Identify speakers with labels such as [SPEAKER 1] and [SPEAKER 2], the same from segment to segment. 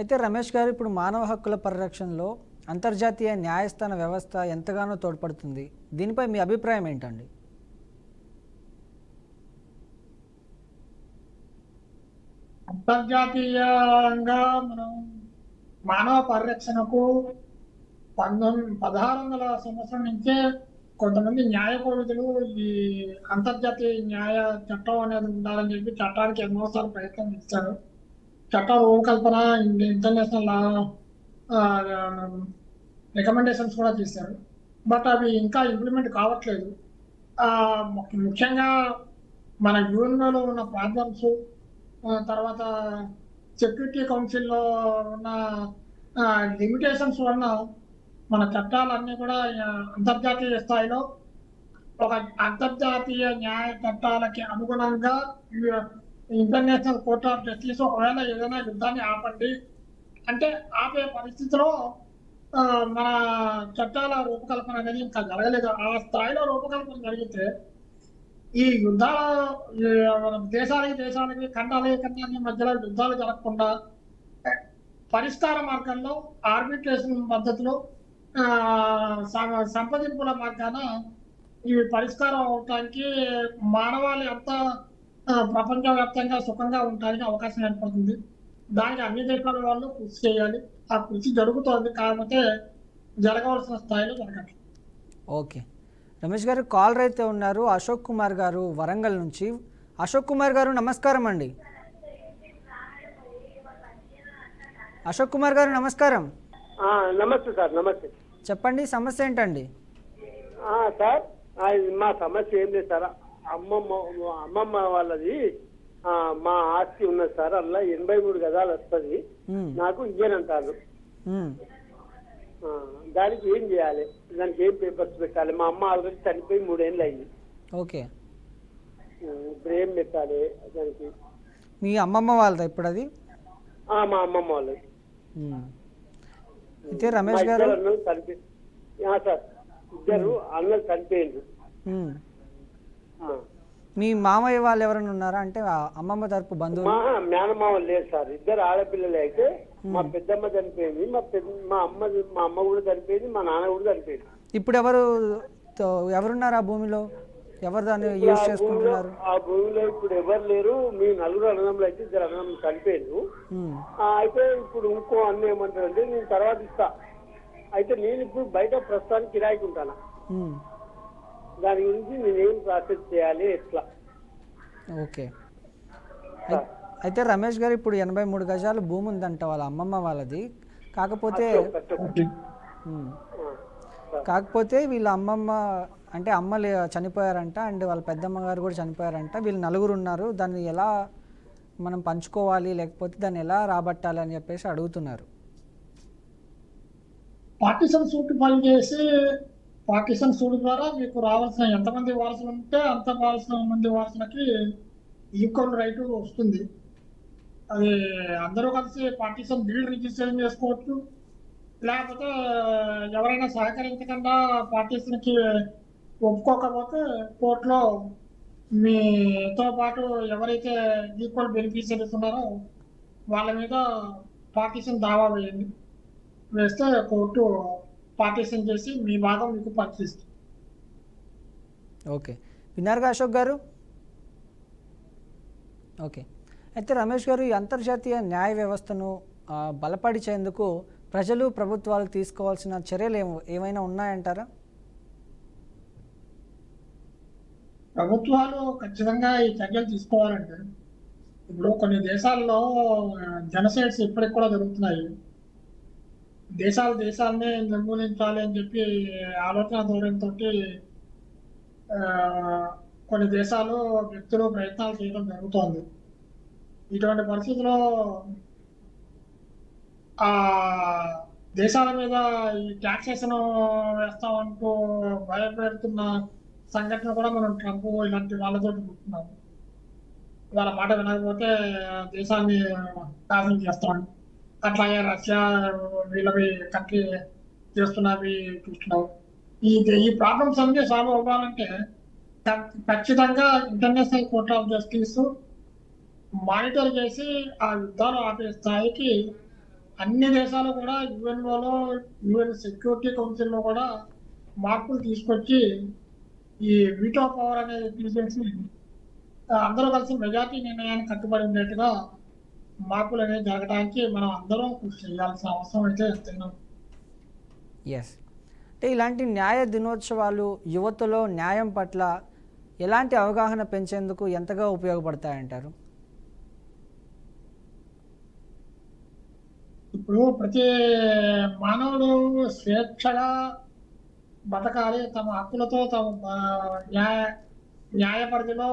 [SPEAKER 1] అయితే రమేష్ గారు ఇప్పుడు మానవ హక్కుల పరిరక్షణలో అంతర్జాతీయ న్యాయస్థాన వ్యవస్థ ఎంతగానో తోడ్పడుతుంది. దీనిపై మీ అభిప్రాయం ఏంటండి?
[SPEAKER 2] అంతర్జాతీయంగా మనం మానవ పరిరక్షణకు 1600 సంవత్సరం నుంచే కొంతమంది న్యాయ కోవిదులు ఈ అంతర్జాతీయ న్యాయ చట్టం అనేది ఉండాలని చెప్పి చట్టానికి ఎన్నోసార్లు ప్రయత్నం చేశారు. చట్ట రూపకల్పన ఇంటర్నేషనల్ లా రికమెండేషన్స్ కూడా చేశారు. బట్ అవి ఇంకా ఇంప్లిమెంట్ కావట్లేదు. ముఖ్యంగా మన యూఎన్ఓలో ఉన్న ప్రాబ్లమ్స్, తర్వాత సెక్యూరిటీ కౌన్సిల్లో ఉన్న లిమిటేషన్స్ వలన మన చట్టాలన్నీ కూడా అంతర్జాతీయ స్థాయిలో ఒక అంతర్జాతీయ న్యాయ చట్టాలకి అనుగుణంగా ఇంటర్నేషనల్ కోర్ట్ ఆఫ్ జస్టిస్ ఒకవేళ ఏదైనా యుద్ధాన్ని ఆపండి అంటే ఆపే పరిస్థితిలో మన చట్టాల రూపకల్పన అనేది ఇంకా జరగలేదు. ఆ స్థాయిలో రూపకల్పన జరిగితే ఈ యుద్ధాల దేశాలకి ఖండాలకి మధ్యలో యుద్ధాలు జరగకుండా పరిష్కార మార్గంలో ఆర్బిట్రేషన్ పద్ధతిలో సంప్రదింపుల మార్గాన ఇవి పరిష్కారం అవటానికి మానవాళి అంతా ప్రపంచవ్యాప్తంగా సుఖంగా ఉండడానికి అవకాశం ఏర్పడుతుంది. దానికి అన్ని దేశాల వాళ్ళు కృషి చేయాలి. ఆ కృషి జరుగుతోంది, కాకపోతే జరగవలసిన స్థాయిలో జరగట్లేదు.
[SPEAKER 1] ఓకే రమేష్ గారు, కాలర్ అయితే ఉన్నారు అశోక్ కుమార్ గారు వరంగల్ నుంచి. అశోక్ కుమార్ గారు నమస్కారం అండి. అశోక్ కుమార్ గారు నమస్కారం.
[SPEAKER 3] నమస్తే సార్. నమస్తే,
[SPEAKER 1] చెప్పండి సమస్య ఏంటండి?
[SPEAKER 3] సార్ మా సమస్య ఏం లేదు సార్. అమ్మమ్మ వాళ్ళది మా ఆస్తి ఉన్నది సార్. అలా 83 గజాలు వస్తుంది. నాకు ఇయ్యనంటారు. దానికి ఏం చేయాలి? దానికి ఏం పేపర్స్ పెట్టాలి? మా అమ్మ ఆల్రెడీ చనిపోయి 3 ఏళ్ళు అయింది.
[SPEAKER 1] ఓకే,
[SPEAKER 3] ఇప్పుడు ఏం పెట్టాలి దానికి?
[SPEAKER 1] మీ అమ్మమ్మ వాళ్ళదా ఇప్పుడు అది?
[SPEAKER 3] మా అమ్మమ్మ వాళ్ళది.
[SPEAKER 1] అయితే రమేష్ గారు
[SPEAKER 3] సార్, ఇద్దరు అన్నలు చనిపోయింది.
[SPEAKER 1] మీ మామయ్య వాళ్ళు ఎవరైనా ఉన్నారా? అంటే అమ్మమ్మ తరపు బంధువులు?
[SPEAKER 3] మేనమామ లేదు సార్. ఇద్దరు ఆడపిల్లలు. అయితే మా పెద్దమ్మ చనిపోయింది, మా అమ్మ కూడా చనిపోయింది, మా నాన్న కూడా చనిపోయింది.
[SPEAKER 1] ఇప్పుడు ఎవరున్నారు ఆ భూమిలో? ఎవరు దాన్ని యూజ్ చేసుకుంటున్నారు?
[SPEAKER 3] ఆ భూమిలో ఇప్పుడు ఎవరు లేరు. మీ 4 అన్నదమ్ములు అయితే 2 అన్నదమ్ములు చనిపోయారు. అయితే ఇప్పుడు ఇంకో అన్న ఏమంటారంటే నేను తర్వాత ఇస్తా. అయితే నేను ఇప్పుడు బయట ప్రస్తుతానికి కిరాయికి ఉంటాను. దాని గురించి నేనేం ప్రాసెస్ చేయాలి, ఎట్లా?
[SPEAKER 1] ఓకే, అయితే రమేష్ గారు ఇప్పుడు 83 గజాలు భూమి ఉందంట వాళ్ళ అమ్మమ్మ వాళ్ళది. కాకపోతే వీళ్ళ అమ్మమ్మ అంటే అమ్మలు చనిపోయారంట, అండ్ వాళ్ళ పెద్దమ్మ గారు కూడా చనిపోయారంట. వీళ్ళు 4 ఉన్నారు. దాన్ని ఎలా మనం పంచుకోవాలి, లేకపోతే దాన్ని ఎలా రాబట్టాలి అని చెప్పేసి అడుగుతున్నారు.
[SPEAKER 2] పార్టిషన్ సూట్ ఫైల్ చేసి పార్టిషన్ సూట్ ద్వారా మీకు రావాల్సిన ఎంతమంది వారసులు ఉంటే అంత మంది వారసులకి ఈక్వల్ రైట్ వస్తుంది. అది అందరూ కలిసి పార్టిషన్ డీడ్ రిజిస్ట్రేషన్ చేసుకోవచ్చు. లేకపోతే ఎవరైనా సహకరించకుండా పార్టిషన్కి ఒప్పుకోకపోతే కోర్టులో మీతో పాటు ఎవరైతే ఈక్వల్ బెనిఫిషియరీస్ ఉన్నారో వాళ్ళ మీద పార్టిషన్ దావా వేస్తే కోర్టు పార్టిషన్ చేసి మీ భాగం మీకు పంచిస్తుంది.
[SPEAKER 1] ఓకే, విన్నారుగా అశోక్ గారు? ఓకే, అయితే రమేష్ గారు, ఈ అంతర్జాతీయ న్యాయ వ్యవస్థను బలపరిచేందుకు ప్రజలు ప్రభుత్వాలు తీసుకోవాల్సిన చర్యలు ఏమైనా ఉన్నాయంటారా?
[SPEAKER 2] ప్రభుత్వాలు ఖచ్చితంగా ఈ చర్యలు తీసుకోవాలంటే ఇప్పుడు కొన్ని దేశాల్లో జనసైడ్స్ ఇప్పటికి కూడా జరుగుతున్నాయి. దేశాలనే నిర్మూలించాలి అని చెప్పి ఆలోచన ధోరణితో కొన్ని దేశాలు వ్యక్తులు ప్రయత్నాలు చేయడం జరుగుతోంది. ఇటువంటి పరిస్థితుల్లో ఆ దేశాల మీద ఈ ట్యాక్సేషన్ వేస్తామంటూ భయపెడుతున్న సంఘటన కూడా మనం ట్రంప్ ఇలాంటి వాళ్ళతో చూస్తున్నాము. వాళ్ళ మాట వినకపోతే దేశాన్ని నాశనం చేస్తామని. అట్లాగే రష్యా వీళ్ళవి కంట్రీ చేస్తున్నవి చూస్తున్నాం. ఈ ప్రాబ్లమ్స్ అన్ని సాల్వ్ అవ్వాలంటే ఖచ్చితంగా international court of justice monitor చేసి ఆ యుద్ధాలు ఆపే స్థాయికి అన్ని దేశాలు కూడా యుఎన్ఓలో, యుఎన్ సెక్యూరిటీ కౌన్సిల్లో కూడా మార్పులు తీసుకొచ్చి ఈ వీటో పవర్ అనేది తీసేసి అందరూ కలిసి మెజార్టీ నిర్ణయానికి కట్టుబడి ఉండేట్టుగా మార్పులు అనేది జరగడానికి మనం అందరం కృషి చేయాల్సిన అవసరం అయితే ఎంతైనా ఉంది.
[SPEAKER 1] ఎస్. అంటే ఇలాంటి న్యాయ దినోత్సవాలు యువతలో న్యాయం పట్ల ఎలాంటి అవగాహన పెంచేందుకు ఎంతగా ఉపయోగపడతాయంటారు?
[SPEAKER 2] ఇప్పుడు ప్రతి మానవుడు స్వేచ్ఛగా బతకాలి, తమ హక్కులతో తమ న్యాయ పరిధిలో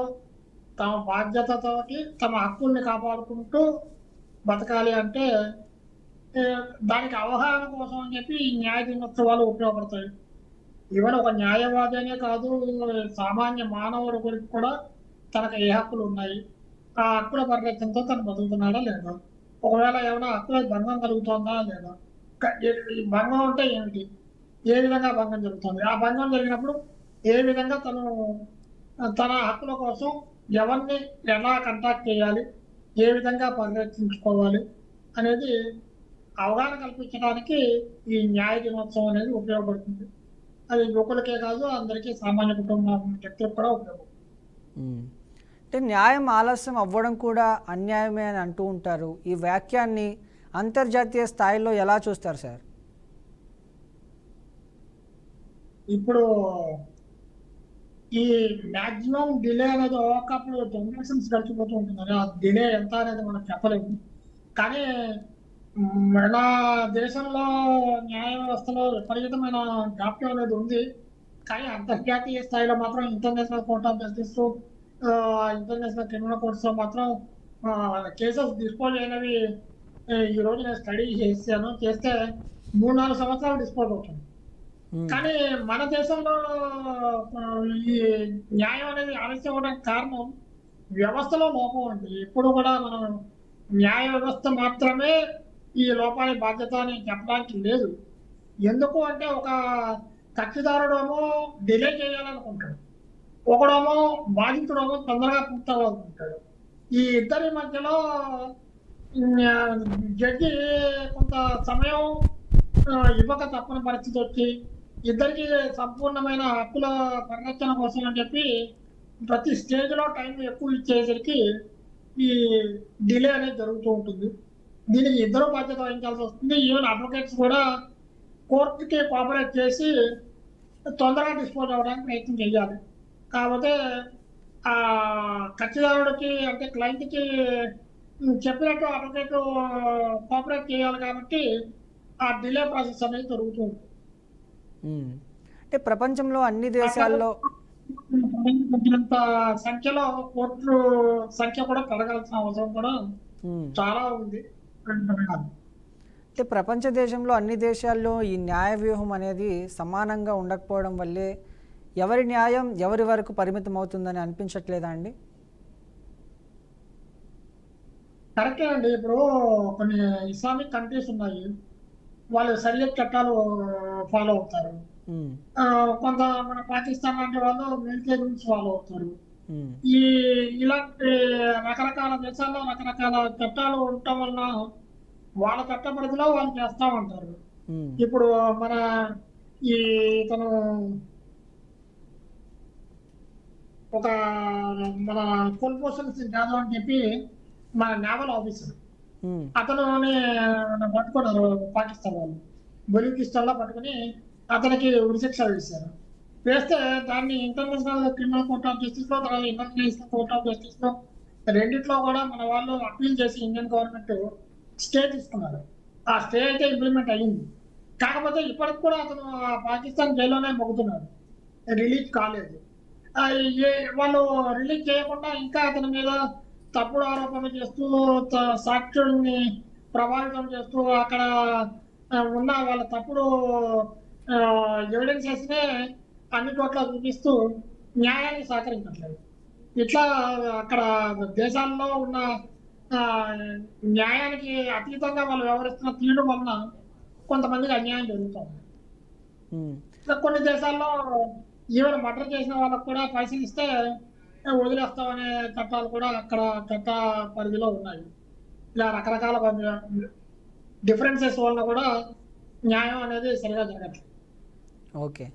[SPEAKER 2] తమ బాధ్యతతోటి తమ హక్కుల్ని కాపాడుకుంటూ బతకాలి అంటే దానికి అవగాహన కోసం అని చెప్పి ఈ న్యాయ దినోత్సవాలు ఉపయోగపడతాయి. ఈవెన్ ఒక న్యాయవాది అనే కాదు, సామాన్య మానవుడి గురించి కూడా తనకు ఏ హక్కులు ఉన్నాయి, ఆ హక్కుల పరిరక్షణతో తను బతుకుతున్నాడా లేదా, ఒకవేళ ఏమైనా హక్కుల భంగం కలుగుతుందా లేదా, ఈ భంగం అంటే ఏమిటి, ఏ విధంగా భంగం జరుగుతుంది, ఆ భంగం జరిగినప్పుడు ఏ విధంగా తను తన హక్కుల కోసం ఎవరిని ఎలా కాంటాక్ట్ చేయాలి, ఏ విధంగా పరిరక్షించుకోవాలి అనేది అవగాహన కల్పించడానికి ఈ న్యాయ దినోత్సవం అనేది ఉపయోగపడుతుంది. అది యువకులకే కాదు, అందరికీ సామాన్య కుటుంబం వ్యక్తులకు కూడా ఉపయోగపడుతుంది.
[SPEAKER 1] అంటే న్యాయం ఆలస్యం అవ్వడం కూడా అన్యాయమే అని అంటూ ఉంటారు. ఈ వాక్యాన్ని అంతర్జాతీయ స్థాయిలో ఎలా చూస్తారు సార్?
[SPEAKER 2] ఇప్పుడు ఈ మ్యాక్సిమం డిలే అనేది ఒకప్పుడు జనరేషన్స్ గడిచిపోతూ ఉంటుంది. ఆ డిలే ఎంత అనేది మనం చెప్పలేము. కానీ మన దేశంలో న్యాయ వ్యవస్థలో విపరీతమైన జాప్యం అనేది ఉంది. కానీ అంతర్జాతీయ స్థాయిలో మాత్రం international court of justice, international criminal courts లో మాత్రం కేసెస్ డిస్పోజ్ అయినవి ఈ రోజు నేను స్టడీ చేస్తే 3-4 సంవత్సరాలు డిస్పోజ్ అవుతుంది. కానీ మన దేశంలో ఈ న్యాయం అనేది ఆలస్యం అవ్వడానికి కారణం వ్యవస్థలో లోపం ఉంది. ఎప్పుడు కూడా మనం న్యాయ వ్యవస్థ మాత్రమే ఈ లోపాల బాధ్యత అని చెప్పడానికి లేదు. ఎందుకు అంటే ఒక కక్షిదారుడేమో డిలే చేయాలనుకుంటాడు, ఒకడేమో బాధితుడేమో తొందరగా పూర్తవ్వాలనుకుంటాడు. ఈ ఇద్దరి మధ్యలో జడ్జి కొంత సమయం ఇవ్వక తప్పని పరిస్థితి వచ్చి ఇద్దరికి సంపూర్ణమైన హక్కుల పరిరక్షణ కోసం అని చెప్పి ప్రతి స్టేజ్లో టైం ఎక్కువ ఇచ్చేసరికి ఈ డిలే అనేది జరుగుతూ ఉంటుంది. దీనికి ఇద్దరు బాధ్యత వహించాల్సి వస్తుంది. ఈవెన్ అడ్వకేట్స్ కూడా కోర్టుకి కోఆపరేట్ చేసి తొందరగా డిస్పోజ్ అవ్వడానికి ప్రయత్నం చేయాలి. కాకపోతే ఆ కక్షిదారుడికి అంటే క్లయింట్కి చెప్పినట్టు అడ్వకేట్ కోఆపరేట్ చేయాలి కాబట్టి ఆ డిలే ప్రాసెస్ అనేది జరుగుతూ ఉంటుంది.
[SPEAKER 1] అంటే ప్రపంచంలో అన్ని దేశాల్లో
[SPEAKER 2] సంఖ్యలో కోర్టు సంఖ్య కూడా పెరగాల్సిన అవసరం కూడా చాలా ఉంది.
[SPEAKER 1] అంటే ప్రపంచ దేశంలో అన్ని దేశాల్లో ఈ న్యాయ వ్యూహం అనేది సమానంగా ఉండకపోవడం వల్లే ఎవరి న్యాయం ఎవరి వరకు పరిమితం అవుతుందని అనిపించట్లేదా అండి?
[SPEAKER 2] కరెక్టే అండి. ఇప్పుడు కొన్ని ఇస్లామిక్ కంట్రీస్ ఉన్నాయి, వాళ్ళు షరియత్ చట్టాలు ఫాలో అవుతారు. కొంత మన పాకిస్తాన్ లాంటి వాళ్ళు మిలిటరీ రూల్స్ ఫాలో అవుతారు. ఇలాంటి రకరకాల దేశాల్లో రకరకాల చట్టాలు ఉండటం వల్ల వాళ్ళ చట్ట పరిధిలో వాళ్ళు చేస్తా ఉంటారు. ఇప్పుడు మన ఈ తను ఒక మన కుల్భూషణ్ సింగ్ యాదవ్ అని చెప్పి మన నేవల్ ఆఫీసర్, అతను పట్టుకున్నారు పాకిస్తాన్ వాళ్ళు, బలూచిస్తాన్ లో పట్టుకుని అతనికి ఉరిశిక్ష వేశారు. వేస్తే దాన్ని international criminal court of justice లో, తర్వాత ఇంటర్నేషనల్ కోర్ట్ ఆఫ్ జస్టిస్ లో రెండిట్లో కూడా మన వాళ్ళు అప్పీల్ చేసి ఇండియన్ గవర్నమెంట్ స్టే తీసుకున్నారు. ఆ స్టే అయితే ఇంప్లిమెంట్ అయ్యింది. కాకపోతే ఇప్పటికి కూడా అతను పాకిస్తాన్ జైల్లోనే మొగుతున్నాడు, రిలీజ్ కాలేదు. వాళ్ళు రిలీజ్ చేయకుండా ఇంకా అతని మీద తప్పుడు ఆరోపణలు చేస్తూ సాక్షుల్ని ప్రభావితం చేస్తూ అక్కడ ఉన్న వాళ్ళ తప్పుడు ఎవిడెన్సెస్నే అన్ని చోట్ల చూపిస్తూ న్యాయాన్ని సహకరించట్లేదు. ఇట్లా అక్కడ దేశాల్లో ఉన్న న్యాయానికి అతీతంగా వాళ్ళు వ్యవహరిస్తున్న తీరు వలన కొంతమందికి అన్యాయం జరుగుతుంది. కొన్ని దేశాల్లో ఈవెన్ మర్డర్ చేసిన వాళ్ళకు కూడా పైసలు ఇస్తే వదిలేస్తామనే చట్టాలు కూడా అక్కడ చట్ట పరిధిలో ఉన్నాయి. ఇలా రకరకాల డిఫరెన్సెస్ వల్ల కూడా న్యాయం అనేది సరిగా జరగట్లేదు.
[SPEAKER 1] ఓకే.